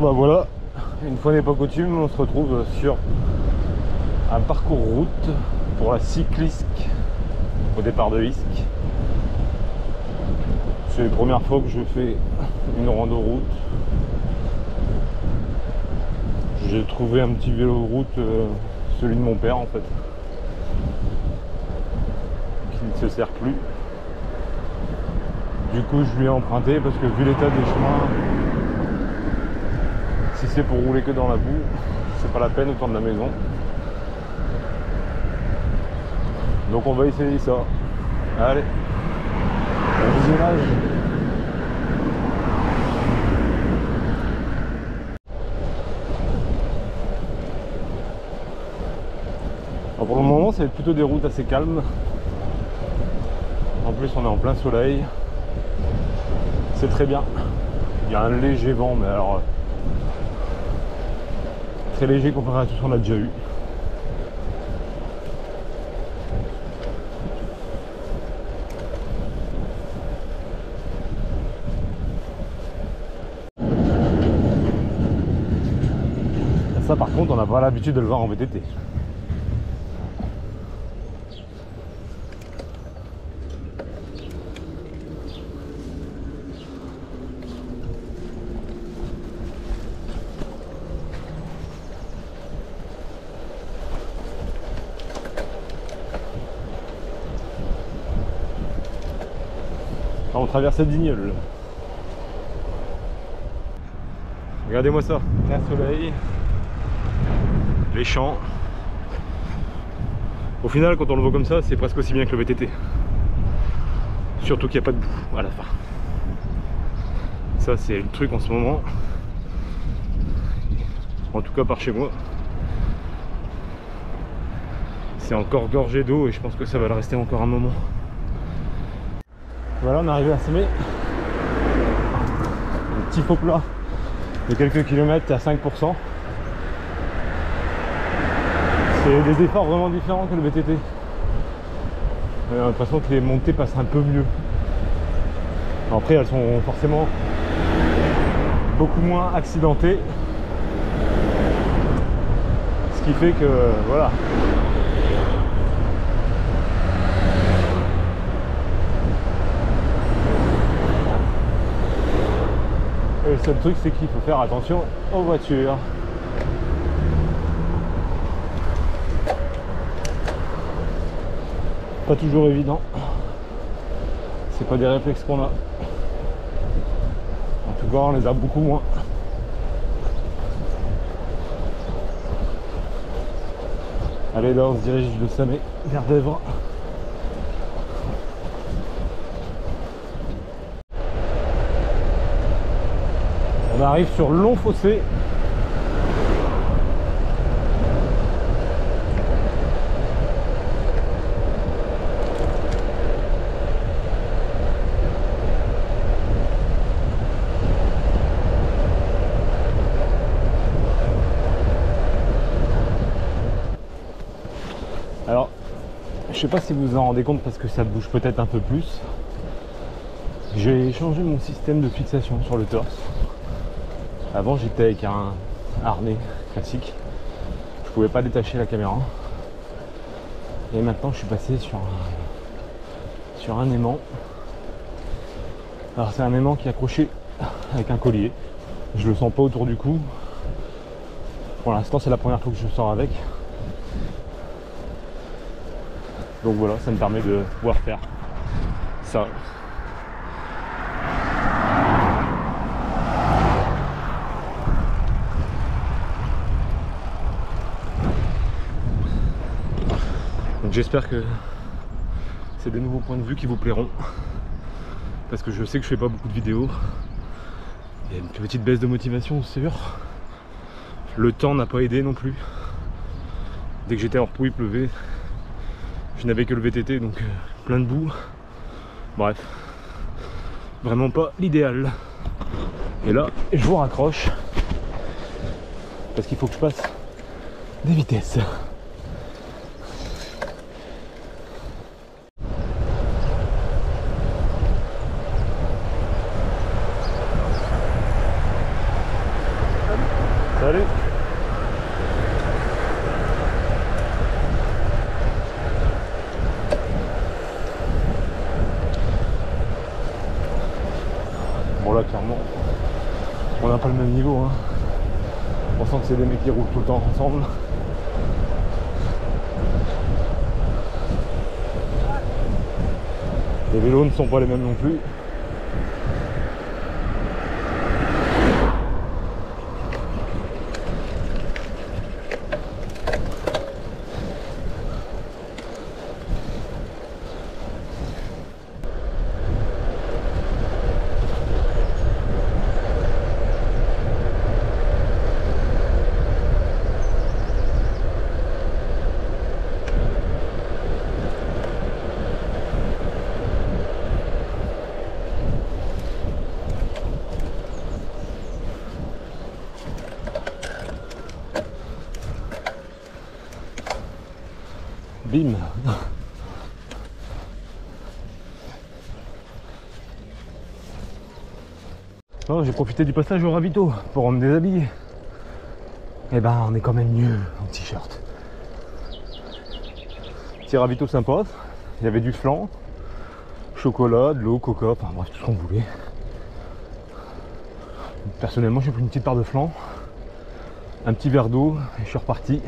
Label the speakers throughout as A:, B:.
A: bah voilà, une fois n'est pas coutume, on se retrouve sur un parcours route pour la cyclisque au départ de Isques. C'est la première fois que je fais une rando route. J'ai trouvé un petit vélo route, celui de mon père en fait, qui ne se sert plus. Du coup je lui ai emprunté parce que vu l'état des chemins, si c'est pour rouler que dans la boue, c'est pas la peine autant de la maison. Donc on va essayer ça. Allez, bon visionnage. Alors pour le moment ça va être plutôt des routes assez calmes. En plus on est en plein soleil. C'est très bien. Il y a un léger vent, mais alors très léger comparé à tout ce qu'on a déjà eu. Ça par contre on n'a pas l'habitude de le voir en VTT. On traverse Digneul. Regardez-moi ça, plein soleil, les champs. Au final, quand on le voit comme ça, c'est presque aussi bien que le VTT. Surtout qu'il n'y a pas de boue à la fin. Ça, c'est le truc en ce moment. En tout cas, par chez moi. C'est encore gorgé d'eau et je pense que ça va le rester encore un moment. Voilà, on est arrivé à Semé. Un petit faux plat de quelques kilomètres à 5%. C'est des efforts vraiment différents que le VTT. On a l'impression que les montées passent un peu mieux. Après, elles sont forcément beaucoup moins accidentées. Ce qui fait que, voilà. Et le seul truc, c'est qu'il faut faire attention aux voitures. Pas toujours évident. C'est pas des réflexes qu'on a. En tout cas, on les a beaucoup moins. Allez, là, on se dirige de Samé vers Dèvres. On arrive sur Long Fossé. Alors, je sais pas si vous vous en rendez compte parce que ça bouge peut-être un peu plus. J'ai changé mon système de fixation sur le torse. Avant j'étais avec un harnais classique, je pouvais pas détacher la caméra. Et maintenant je suis passé sur un aimant. Alors c'est un aimant qui est accroché avec un collier. Je le sens pas autour du cou. Pour l'instant c'est la première fois que je sors avec. Donc voilà, ça me permet de pouvoir faire ça. Donc j'espère que c'est des nouveaux points de vue qui vous plairont. Parce que je sais que je fais pas beaucoup de vidéos. Il y a une petite baisse de motivation, c'est sûr. Le temps n'a pas aidé non plus. Dès que j'étais en repos, il pleuvait. Je n'avais que le VTT, donc plein de boue. Bref, vraiment pas l'idéal. Et là, je vous raccroche. Parce qu'il faut que je passe des vitesses. là clairement on n'a pas le même niveau hein. On sent que c'est des mecs qui roulent tout le temps ensemble. Les vélos ne sont pas les mêmes non plus. Bim. Oh, j'ai profité du passage au ravito pour me déshabiller. Et ben on est quand même mieux en t-shirt. Petit ravito sympa, il y avait du flan, chocolat, de l'eau, coca, enfin bref tout ce qu'on voulait. Personnellement j'ai pris une petite part de flan, un petit verre d'eau et je suis reparti.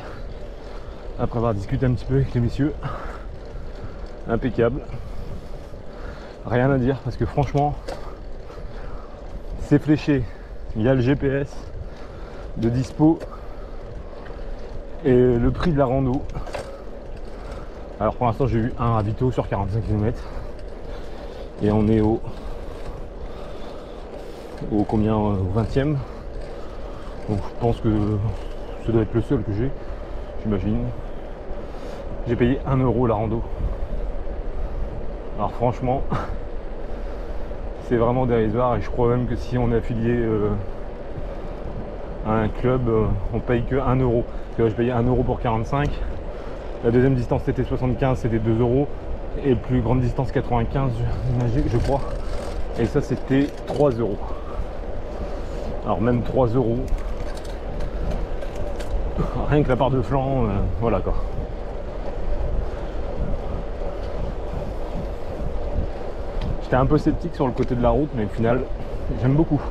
A: Après avoir discuté un petit peu avec les messieurs. Impeccable. Rien à dire parce que franchement c'est fléché. Il y a le GPS de dispo et le prix de la rando. Alors pour l'instant j'ai eu un ravito sur 45 km et on est au combien, au 20e. Donc je pense que ça doit être le seul que j'ai, j'imagine. J'ai payé 1 € la rando. Alors franchement c'est vraiment dérisoire et je crois même que si on est affilié à un club on paye que 1 €. Parce que là, je payais 1 € pour 45. La deuxième distance c'était 75, c'était 2 € et plus grande distance 95 je crois, et ça c'était 3 €. Alors même 3 €, rien que la part de flan, voilà quoi. J'étais un peu sceptique sur le côté de la route, mais au final j'aime beaucoup.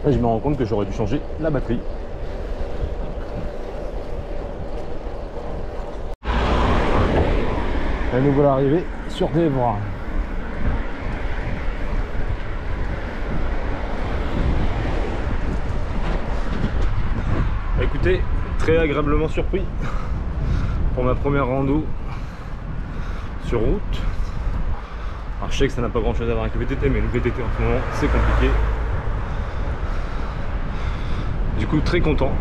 A: Et je me rends compte que j'aurais dû changer la batterie. Et nous voilà arrivés sur Dévres. Écoutez, très agréablement surpris pour ma première rando sur route. Alors je sais que ça n'a pas grand chose à voir avec le VTT, mais le VTT en ce moment c'est compliqué. Du coup très content.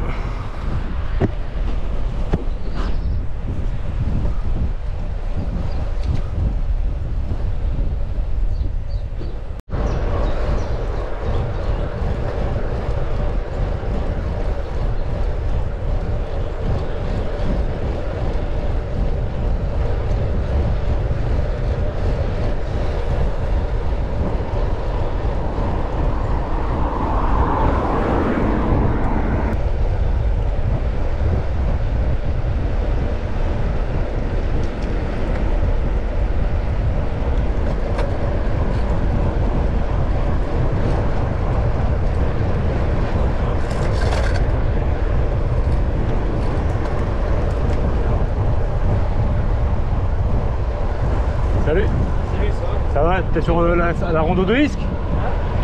A: Salut. Salut, ça va? T'es sur la rando de Isques?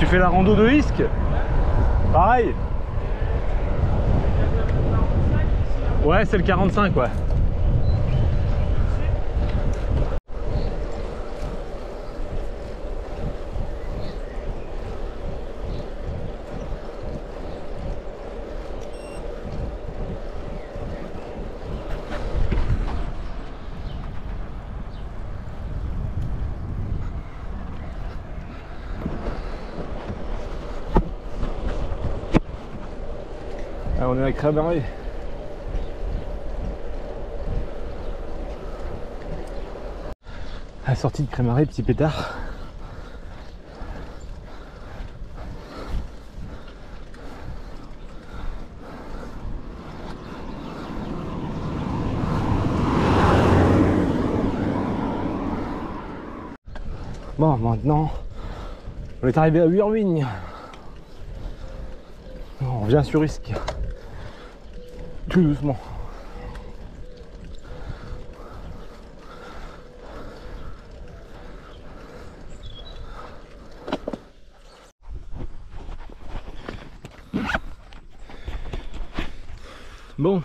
A: Tu fais la rando de Isques? Pareil. Ouais, c'est le 45, ouais. Ah, on est à Crémarais. À la sortie de Crémarais, petit pétard. Bon, maintenant, On est arrivé à Urwin. On revient sur risque. Tout doucement. Bon,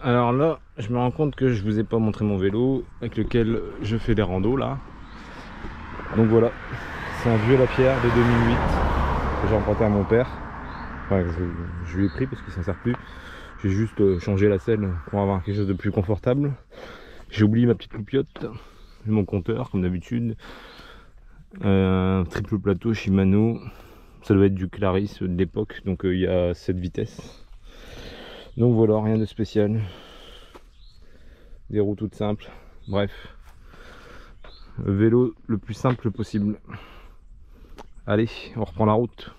A: alors là, je me rends compte que je vous ai pas montré mon vélo avec lequel je fais des randos là. Donc voilà, c'est un vieux Lapierre de 2008 que j'ai emprunté à mon père. Enfin, je lui ai pris parce qu'il s'en sert plus. J'ai juste changé la selle pour avoir quelque chose de plus confortable. J'ai oublié ma petite loupiote, mon compteur comme d'habitude. Un triple plateau Shimano. Ça doit être du Clarisse de l'époque, donc il y a 7 vitesses. Donc voilà, rien de spécial. Des roues toutes simples. Bref. Vélo le plus simple possible. Allez, on reprend la route.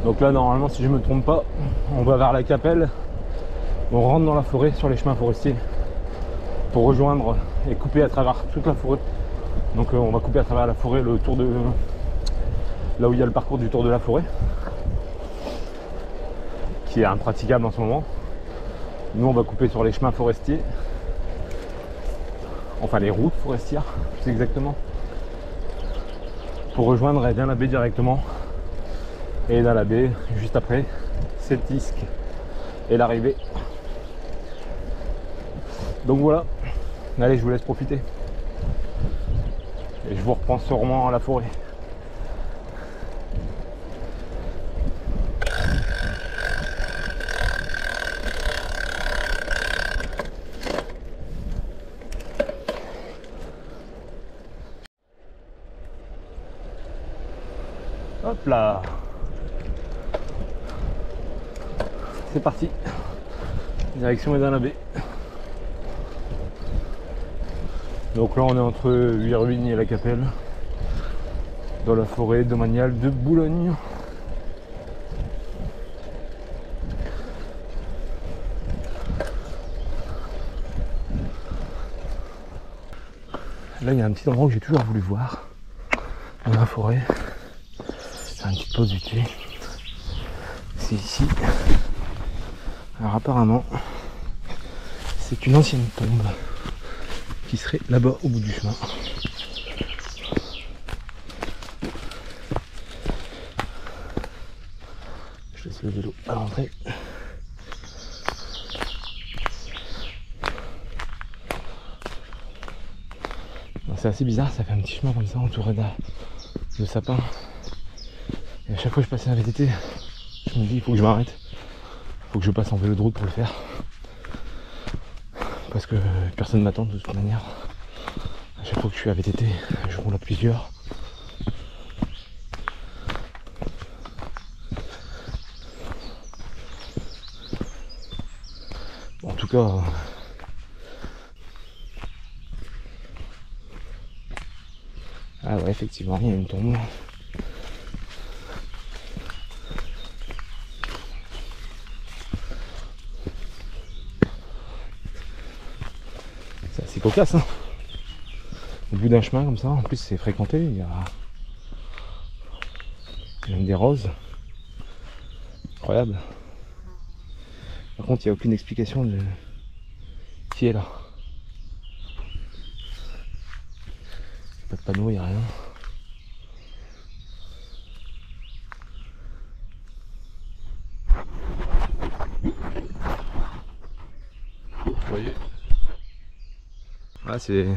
A: Donc là, normalement, si je me trompe pas, on va vers la Capelle. On rentre dans la forêt sur les chemins forestiers pour rejoindre et couper à travers toute la forêt. Donc on va couper à travers la forêt le tour de... là où il y a le parcours du tour de la forêt, qui est impraticable en ce moment. Nous on va couper sur les chemins forestiers, enfin les routes forestières plus exactement, pour rejoindre Edin la baie directement. Et dans la baie, juste après, c'est le Tisque et l'arrivée. Donc voilà, allez, je vous laisse profiter. Et je vous reprends sûrement à la forêt. Hop là, c'est parti, direction Edin-la-Baie. Donc là on est entre Urwin et la Capelle, dans la forêt domaniale de Boulogne. Là il y a un petit endroit que j'ai toujours voulu voir dans la forêt. Une petite pause du thé. C'est ici. Alors apparemment c'est une ancienne tombe qui serait là-bas au bout du chemin. Je laisse le vélo à l'entrée. C'est assez bizarre, ça fait un petit chemin comme ça entouré de sapins. Et à chaque fois que je passais un VTT, je me dis il faut que je m'arrête, il faut que je passe en vélo de route pour le faire, parce que personne m'attend de toute manière. À chaque fois que je suis à VTT, je roule à plusieurs. Bon, en tout cas, ah ouais, effectivement, il y a une tombe. C'est assez cocasse, hein. Au bout d'un chemin comme ça, en plus c'est fréquenté, il y a même des roses. Incroyable. Par contre, il n'y a aucune explication de qui est là. Pas de panneau, il n'y a rien. Vous voyez, ah, c'est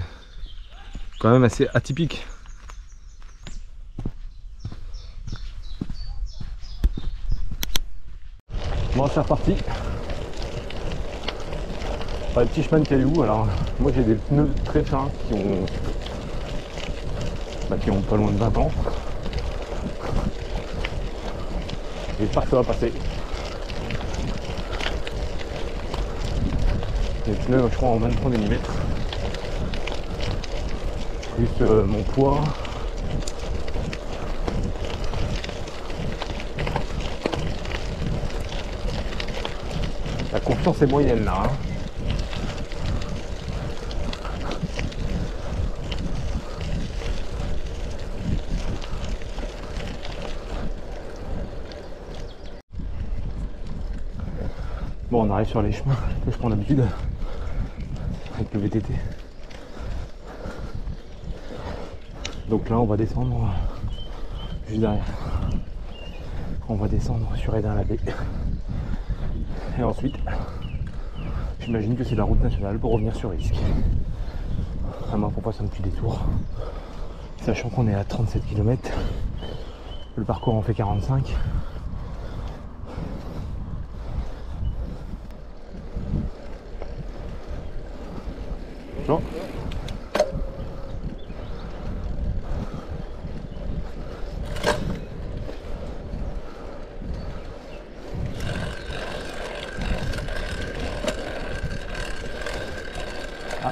A: quand même assez atypique. Bon, c'est reparti. Par les petits chemins de cailloux. Alors moi j'ai des pneus très fins qui ont pas loin de 20 ans. J'espère que ça va passer. Les pneus je crois en 23 mm. Plus mon poids. La confiance est moyenne là, hein. Bon, on arrive sur les chemins que je prends d'habitude avec le VTT. Donc là, on va descendre juste derrière. On va descendre sur Hédin-l'Abbé. Et ensuite, j'imagine que c'est la route nationale pour revenir sur Isques. À moins qu'on fasse un petit détour. Sachant qu'on est à 37 km. Le parcours en fait 45. Non. Ah.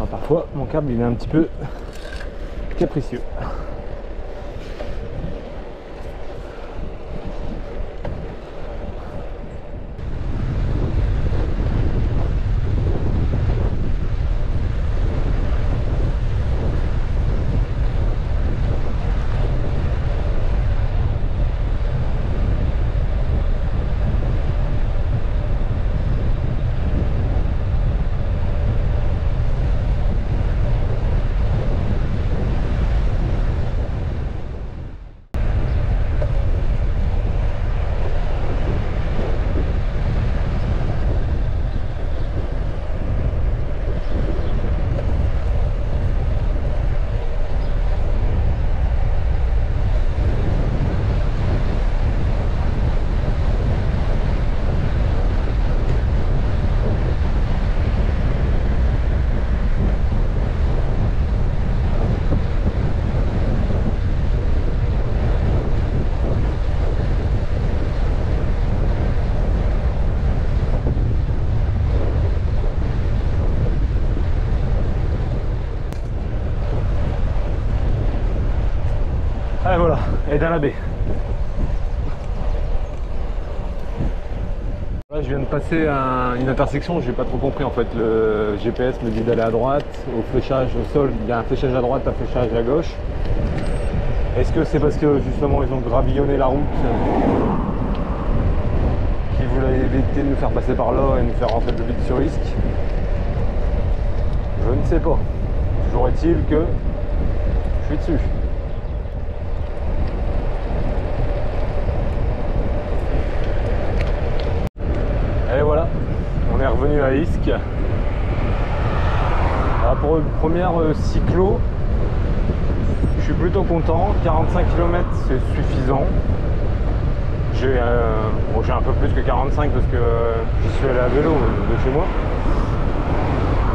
A: Ah, parfois mon câble il est un petit peu capricieux. Ah voilà, Hédin-l'Abbé. Là je viens de passer une intersection, j'ai pas trop compris en fait. Le GPS me dit d'aller à droite, au fléchage au sol, il y a un fléchage à droite, un fléchage à gauche. Est-ce que c'est parce que justement ils ont gravillonné la route qui voulaient éviter de nous faire passer par là et nous faire rentrer plus vite sur Isques? Je ne sais pas. Toujours est-il que je suis dessus. Et voilà, on est revenu à Isques. Alors pour une première cyclo, je suis plutôt content. 45 km c'est suffisant. J'ai un peu plus que 45 parce que j'y suis allé à vélo de chez moi.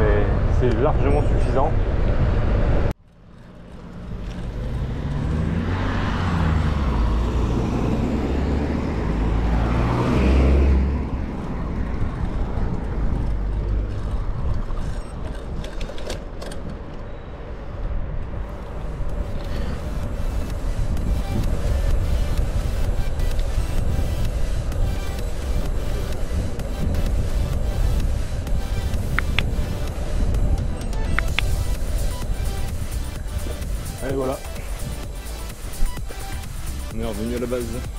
A: Mais c'est largement suffisant. Et voilà, on est revenu à la base.